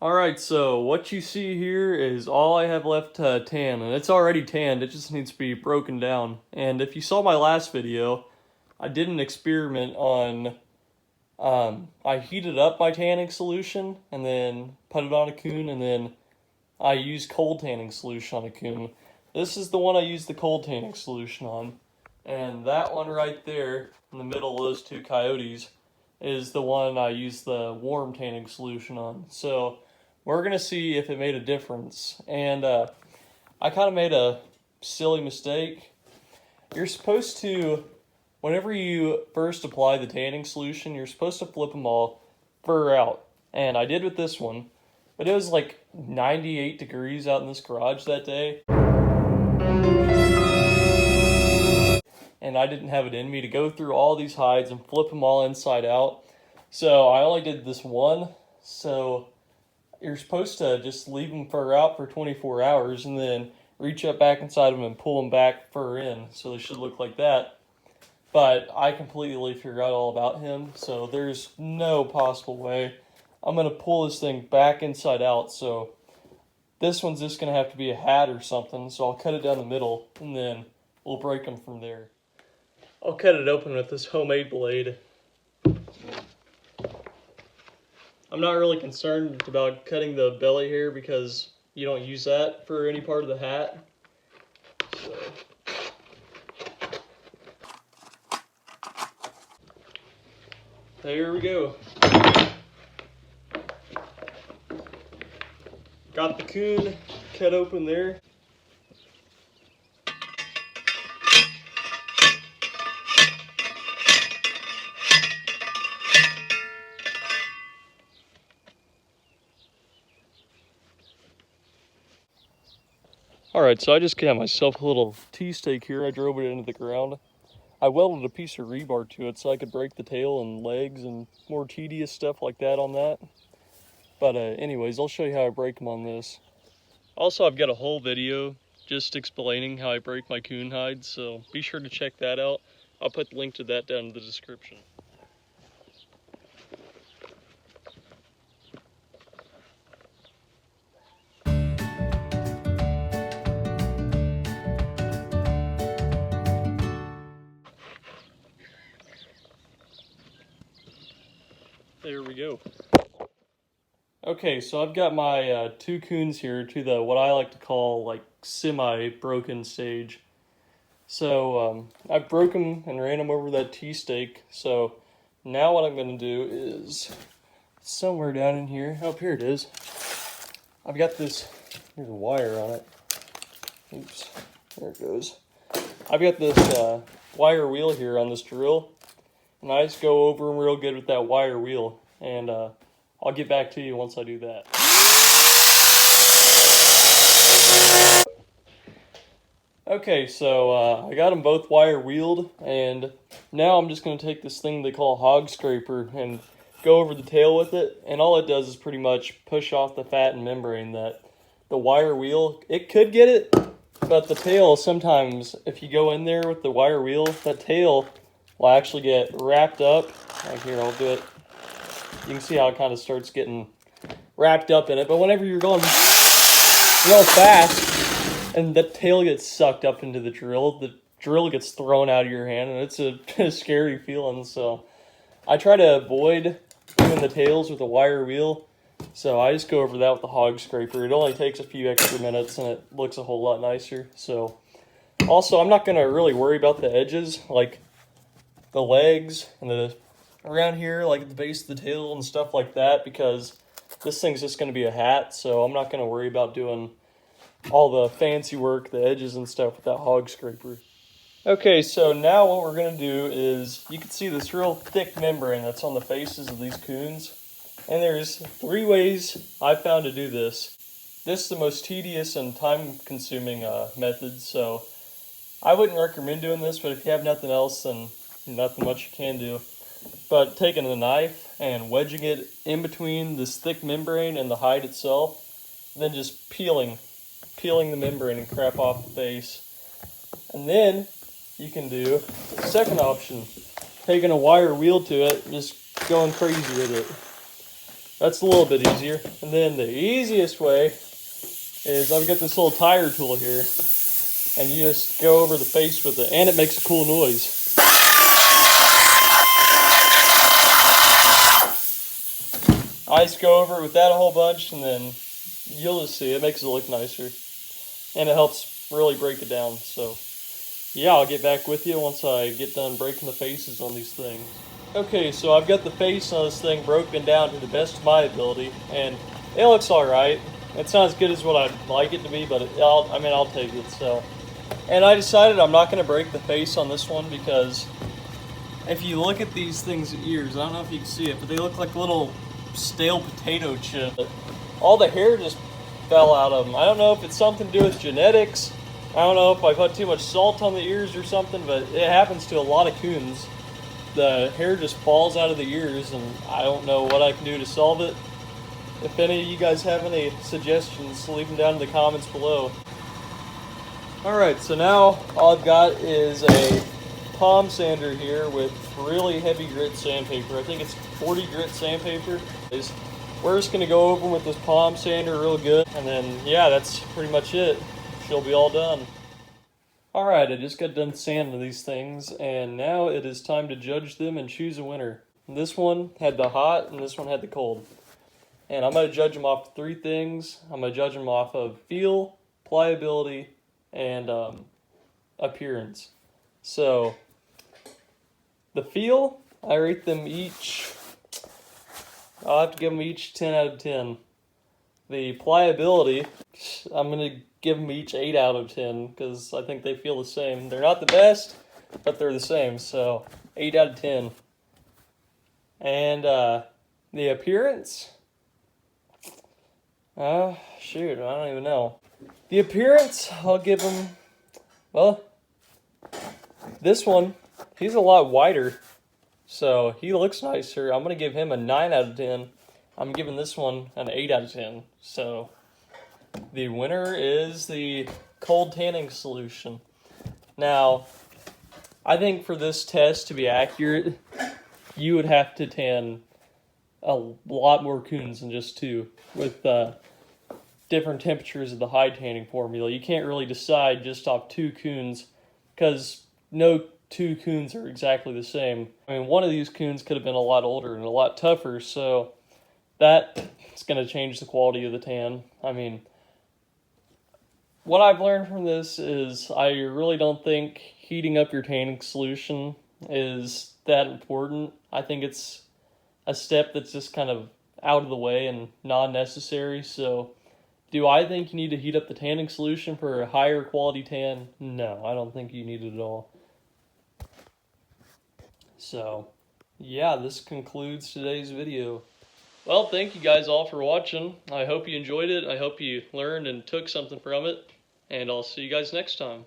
Alright, so what you see here is all I have left to tan, and it's already tanned, it just needs to be broken down. And if you saw my last video, I did an experiment on, I heated up my tanning solution, and then put it on a coon, and then I used cold tanning solution on a coon. This is the one I used the cold tanning solution on. And that one right there, in the middle of those two coyotes, is the one I used the warm tanning solution on. So we're going to see if it made a difference. And I kind of made a silly mistake. You're supposed to, whenever you first apply the tanning solution, you're supposed to flip them all fur out. And I did with this one. But it was like 98 degrees out in this garage that day. And I didn't have it in me to go through all these hides and flip them all inside out. So I only did this one. So you're supposed to just leave them fur out for 24 hours and then reach up back inside them and pull them back fur in. So they should look like that. But I completely forgot all about him. So there's no possible way I'm going to pull this thing back inside out. So this one's just going to have to be a hat or something. So I'll cut it down the middle and then we'll break them from there. I'll cut it open with this homemade blade. I'm not really concerned about cutting the belly hair because you don't use that for any part of the hat. So. There we go. Got the coon cut open there. Alright, so I just got myself a little T-stake here. I drove it into the ground. I welded a piece of rebar to it so I could break the tail and legs and more tedious stuff like that on that. But anyways, I'll show you how I break them on this. Also, I've got a whole video just explaining how I break my coon hides, so be sure to check that out. I'll put the link to that down in the description. There we go. Okay, so I've got my two coons here to the what I like to call like semi-broken stage. So I broke them and ran them over that T-stake. So now what I'm going to do is somewhere down in here. Oh, here it is. I've got this. There's a wire on it. Oops, there it goes. I've got this wire wheel here on this drill, and I just go over them real good with that wire wheel, and I'll get back to you once I do that. Okay, so I got them both wire wheeled, and now I'm just going to take this thing they call a hog scraper and go over the tail with it, and all it does is pretty much push off the fat and membrane that the wire wheel, it could get it, but the tail sometimes, if you go in there with the wire wheel, that tail will actually get wrapped up. Like here, I'll do it. You can see how it kind of starts getting wrapped up in it, but whenever you're going real fast and the tail gets sucked up into the drill gets thrown out of your hand, and it's a scary feeling. So I try to avoid doing the tails with a wire wheel, so I just go over that with the hog scraper. It only takes a few extra minutes and it looks a whole lot nicer. So also, I'm not going to really worry about the edges, like the legs and the around here, like at the base of the tail and stuff like that, because this thing's just going to be a hat, so I'm not going to worry about doing all the fancy work, the edges and stuff with that hog scraper. Okay, so now what we're going to do is, you can see this real thick membrane that's on the faces of these coons, and there's 3 ways I've found to do this. This is the most tedious and time-consuming method, so I wouldn't recommend doing this, but if you have nothing else, then nothing much you can do. But taking a knife and wedging it in between this thick membrane and the hide itself, and then just peeling the membrane and crap off the face. And then you can do the second option, taking a wire wheel to it and just going crazy with it. That's a little bit easier. And then the easiest way is I've got this little tire tool here, and you just go over the face with it, and it makes a cool noise. I just go over it with that a whole bunch, and then you'll just see it makes it look nicer, and it helps really break it down. So yeah, I'll get back with you once I get done breaking the faces on these things. Okay, so I've got the face on this thing broken down to the best of my ability, and it looks alright. It's not as good as what I'd like it to be, but I'll take it. So, and I decided I'm not going to break the face on this one because if you look at these things' ears, I don't know if you can see it, but they look like little stale potato chip. All the hair just fell out of them. I don't know if it's something to do with genetics. I don't know if I put too much salt on the ears or something, but it happens to a lot of coons. The hair just falls out of the ears, and I don't know what I can do to solve it. If any of you guys have any suggestions, leave them down in the comments below. Alright, so now all I've got is a palm sander here with really heavy grit sandpaper. I think it's 40 grit sandpaper. We're just going to go over them with this palm sander real good, and then yeah, that's pretty much it. She'll be all done. Alright, I just got done sanding these things, and now it is time to judge them and choose a winner. This one had the hot, and this one had the cold. And I'm going to judge them off of 3 things. I'm going to judge them off of feel, pliability, and appearance. So, the feel, I rate them each, I'll have to give them each 10 out of 10. The pliability, I'm going to give them each 8 out of 10 because I think they feel the same. They're not the best, but they're the same, so 8 out of 10. And the appearance, shoot, I don't even know. The appearance, I'll give him, well, this one, he's a lot wider, so he looks nicer. I'm going to give him a 9 out of 10. I'm giving this one an 8 out of 10. So the winner is the cold tanning solution. Now, I think for this test to be accurate, you would have to tan a lot more coons than just 2 with different temperatures of the high tanning formula. You can't really decide just off 2 coons because no 2 coons are exactly the same. I mean, one of these coons could have been a lot older and a lot tougher, so that's going to change the quality of the tan. I mean, what I've learned from this is I really don't think heating up your tanning solution is that important. I think it's a step that's just kind of out of the way and non-necessary. So do I think you need to heat up the tanning solution for a higher quality tan? No, I don't think you need it at all. So yeah, this concludes today's video. Well, thank you guys all for watching. I hope you enjoyed it. I hope you learned and took something from it. And I'll see you guys next time.